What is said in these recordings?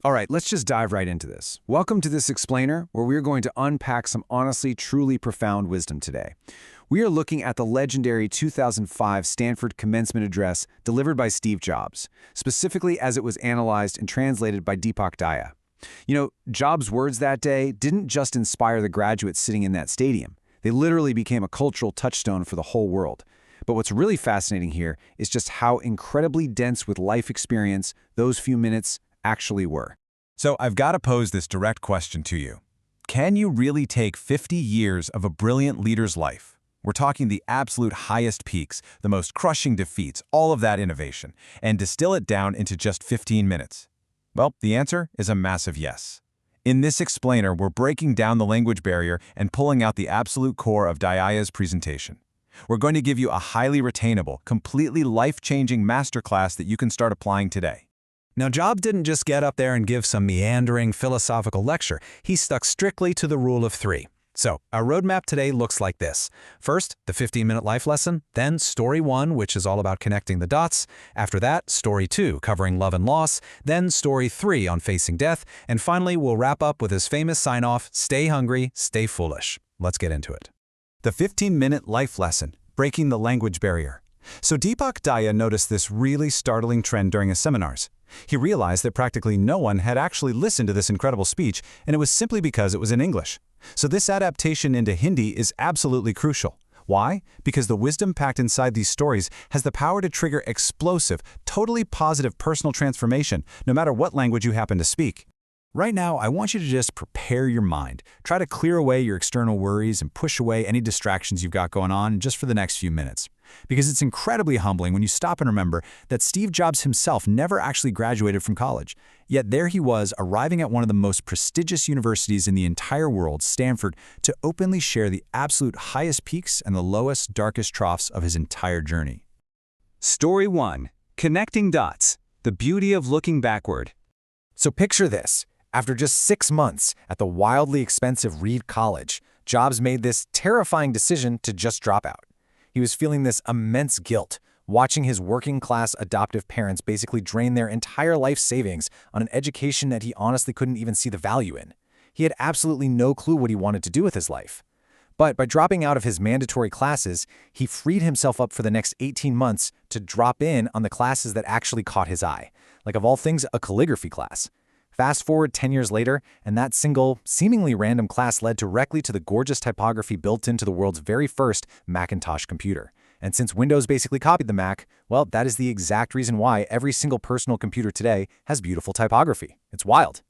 All right, let's just dive right into this. Welcome to this explainer, where we're going to unpack some honestly, truly profound wisdom today. We are looking at the legendary 2005 Stanford commencement address delivered by Steve Jobs, specifically as it was analyzed and translated by Deepak Daya. You know, Jobs' words that day didn't just inspire the graduates sitting in that stadium. They literally became a cultural touchstone for the whole world. But what's really fascinating here is just how incredibly dense with life experience those few minutes actually were. So I've got to pose this direct question to you. Can you really take 50 years of a brilliant leader's life? We're talking the absolute highest peaks, the most crushing defeats, all of that innovation, and distill it down into just 15 minutes? Well, the answer is a massive yes. In this explainer, we're breaking down the language barrier and pulling out the absolute core of Daya's presentation. We're going to give you a highly retainable, completely life-changing masterclass that you can start applying today. Now, Jobs didn't just get up there and give some meandering philosophical lecture. He stuck strictly to the rule of three. So, our roadmap today looks like this. First, the 15-minute life lesson, then Story 1, which is all about connecting the dots. After that, Story 2, covering love and loss, then Story 3 on facing death, and finally, we'll wrap up with his famous sign-off, stay hungry, stay foolish. Let's get into it. The 15-minute life lesson, breaking the language barrier. So Deepak Daya noticed this really startling trend during his seminars. He realized that practically no one had actually listened to this incredible speech, and it was simply because it was in English. So this adaptation into Hindi is absolutely crucial. Why? Because the wisdom packed inside these stories has the power to trigger explosive, totally positive personal transformation, no matter what language you happen to speak. Right now, I want you to just prepare your mind. Try to clear away your external worries and push away any distractions you've got going on just for the next few minutes. Because it's incredibly humbling when you stop and remember that Steve Jobs himself never actually graduated from college. Yet there he was, arriving at one of the most prestigious universities in the entire world, Stanford, to openly share the absolute highest peaks and the lowest, darkest troughs of his entire journey. Story 1. Connecting dots. The beauty of looking backward. So picture this. After just 6 months at the wildly expensive Reed College, Jobs made this terrifying decision to just drop out. He was feeling this immense guilt, watching his working-class adoptive parents basically drain their entire life savings on an education that he honestly couldn't even see the value in. He had absolutely no clue what he wanted to do with his life. But by dropping out of his mandatory classes, he freed himself up for the next 18 months to drop in on the classes that actually caught his eye, like of all things, a calligraphy class. Fast forward 10 years later, and that single, seemingly random class led directly to the gorgeous typography built into the world's very first Macintosh computer. And since Windows basically copied the Mac, well, that is the exact reason why every single personal computer today has beautiful typography. It's wild.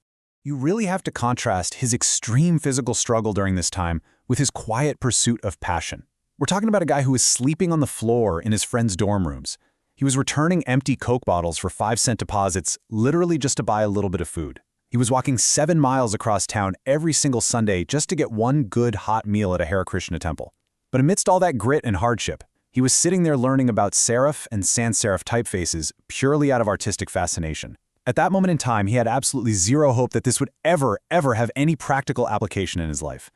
You really have to contrast his extreme physical struggle during this time with his quiet pursuit of passion. We're talking about a guy who was sleeping on the floor in his friends' dorm rooms. He was returning empty Coke bottles for 5-cent deposits, literally just to buy a little bit of food. He was walking 7 miles across town every single Sunday just to get one good hot meal at a Hare Krishna temple. But amidst all that grit and hardship, he was sitting there learning about serif and sans serif typefaces purely out of artistic fascination. At that moment in time, he had absolutely zero hope that this would ever have any practical application in his life.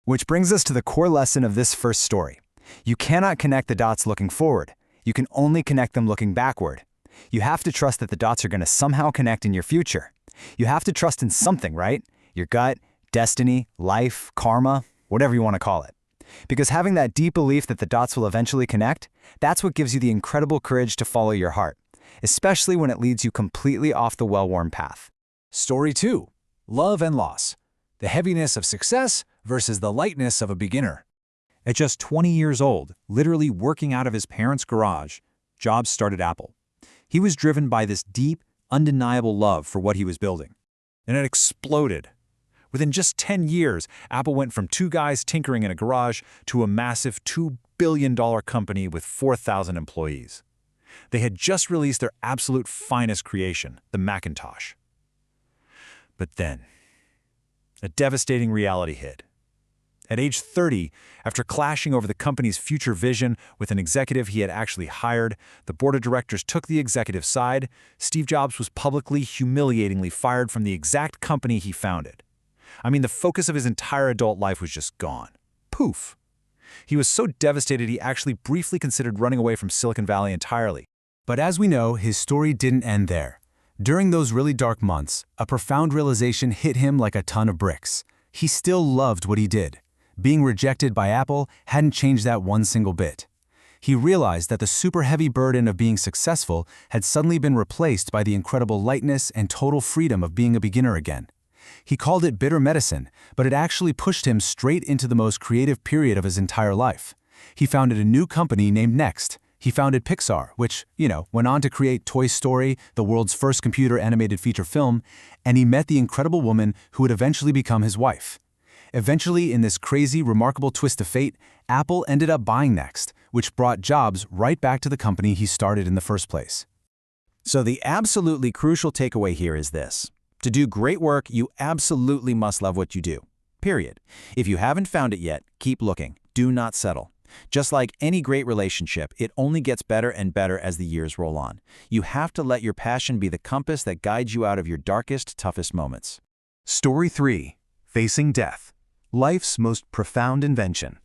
Which brings us to the core lesson of this first story. You cannot connect the dots looking forward. You can only connect them looking backward. You have to trust that the dots are going to somehow connect in your future. You have to trust in something, right? Your gut, destiny, life, karma, whatever you want to call it. Because having that deep belief that the dots will eventually connect, that's what gives you the incredible courage to follow your heart, especially when it leads you completely off the well-worn path. Story 2. Love and loss. The heaviness of success versus the lightness of a beginner. At just 20 years old, literally working out of his parents' garage, Jobs started Apple. He was driven by this deep, undeniable love for what he was building. And it exploded. Within just 10 years, Apple went from 2 guys tinkering in a garage to a massive $2 billion company with 4,000 employees. They had just released their absolute finest creation, the Macintosh. But then, a devastating reality hit. At age 30, after clashing over the company's future vision with an executive he had actually hired, the board of directors took the executive's side. Steve Jobs was publicly, humiliatingly fired from the exact company he founded. I mean, the focus of his entire adult life was just gone. Poof. He was so devastated he actually briefly considered running away from Silicon Valley entirely. But as we know, his story didn't end there. During those really dark months, a profound realization hit him like a ton of bricks. He still loved what he did. Being rejected by Apple hadn't changed that one single bit. He realized that the super heavy burden of being successful had suddenly been replaced by the incredible lightness and total freedom of being a beginner again. He called it bitter medicine, but it actually pushed him straight into the most creative period of his entire life. He founded a new company named Next. He founded Pixar, which, went on to create Toy Story, the world's first computer animated feature film, and he met the incredible woman who would eventually become his wife. Eventually, in this crazy, remarkable twist of fate, Apple ended up buying Next, which brought Jobs right back to the company he started in the first place. So the absolutely crucial takeaway here is this. To do great work, you absolutely must love what you do. Period. If you haven't found it yet, keep looking. Do not settle. Just like any great relationship, it only gets better and better as the years roll on. You have to let your passion be the compass that guides you out of your darkest, toughest moments. Story 3. Facing Death. Life's most profound invention.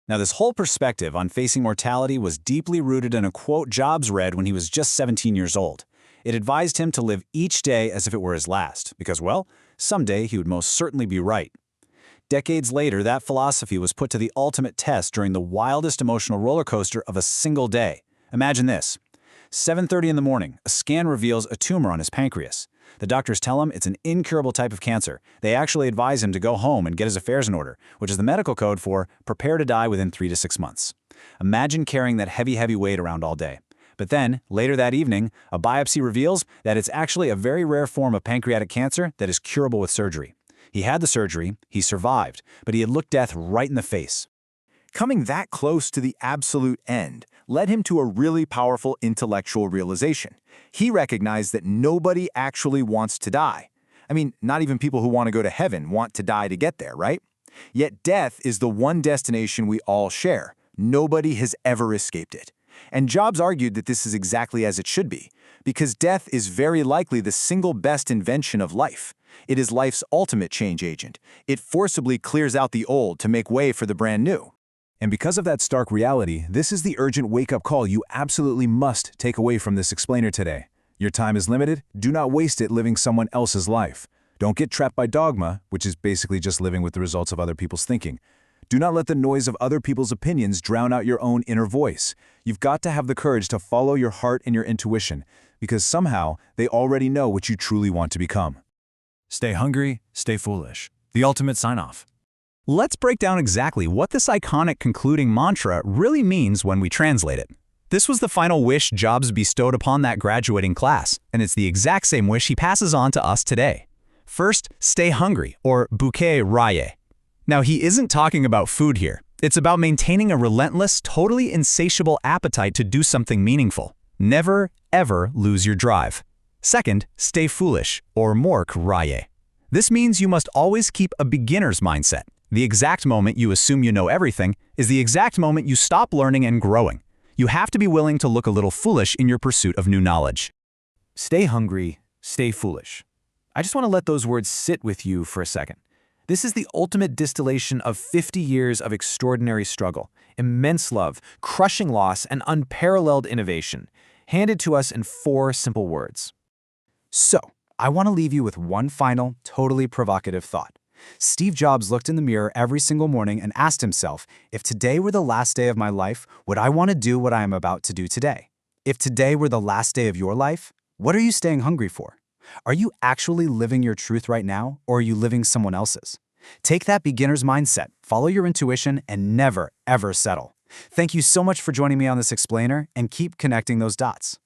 Now, this whole perspective on facing mortality was deeply rooted in a quote Jobs read when he was just 17 years old. It advised him to live each day as if it were his last, because, well, someday he would most certainly be right. Decades later, that philosophy was put to the ultimate test during the wildest emotional roller coaster of a single day. Imagine this. 7:30 in the morning, a scan reveals a tumor on his pancreas. The doctors tell him it's an incurable type of cancer. They actually advise him to go home and get his affairs in order, which is the medical code for prepare to die within 3 to 6 months. Imagine carrying that heavy weight around all day. But then, later that evening, a biopsy reveals that it's actually a very rare form of pancreatic cancer that is curable with surgery. He had the surgery, he survived, but he had looked death right in the face. Coming that close to the absolute end led him to a really powerful intellectual realization. He recognized that nobody actually wants to die. I mean, not even people who want to go to heaven want to die to get there, right? Yet death is the one destination we all share. Nobody has ever escaped it. And Jobs argued that this is exactly as it should be, because death is very likely the single best invention of life. It is life's ultimate change agent. It forcibly clears out the old to make way for the brand new. And because of that stark reality, this is the urgent wake-up call you absolutely must take away from this explainer today. Your time is limited. Do not waste it living someone else's life. Don't get trapped by dogma, which is basically just living with the results of other people's thinking. Do not let the noise of other people's opinions drown out your own inner voice. You've got to have the courage to follow your heart and your intuition, because somehow they already know what you truly want to become. Stay hungry, stay foolish. The ultimate sign-off. Let's break down exactly what this iconic concluding mantra really means when we translate it. This was the final wish Jobs bestowed upon that graduating class, and it's the exact same wish he passes on to us today. First, stay hungry, or bouquet raye. Now, he isn't talking about food here. It's about maintaining a relentless, totally insatiable appetite to do something meaningful. Never, ever lose your drive. Second, stay foolish, or mork raye. This means you must always keep a beginner's mindset. The exact moment you assume you know everything is the exact moment you stop learning and growing. You have to be willing to look a little foolish in your pursuit of new knowledge. Stay hungry, stay foolish. I just want to let those words sit with you for a second. This is the ultimate distillation of 50 years of extraordinary struggle, immense love, crushing loss, and unparalleled innovation, handed to us in 4 simple words. So, I want to leave you with one final, totally provocative thought. Steve Jobs looked in the mirror every single morning and asked himself, if today were the last day of my life, would I want to do what I am about to do today? If today were the last day of your life, what are you staying hungry for? Are you actually living your truth right now, or are you living someone else's? Take that beginner's mindset, follow your intuition, and never, ever settle. Thank you so much for joining me on this explainer, and keep connecting those dots.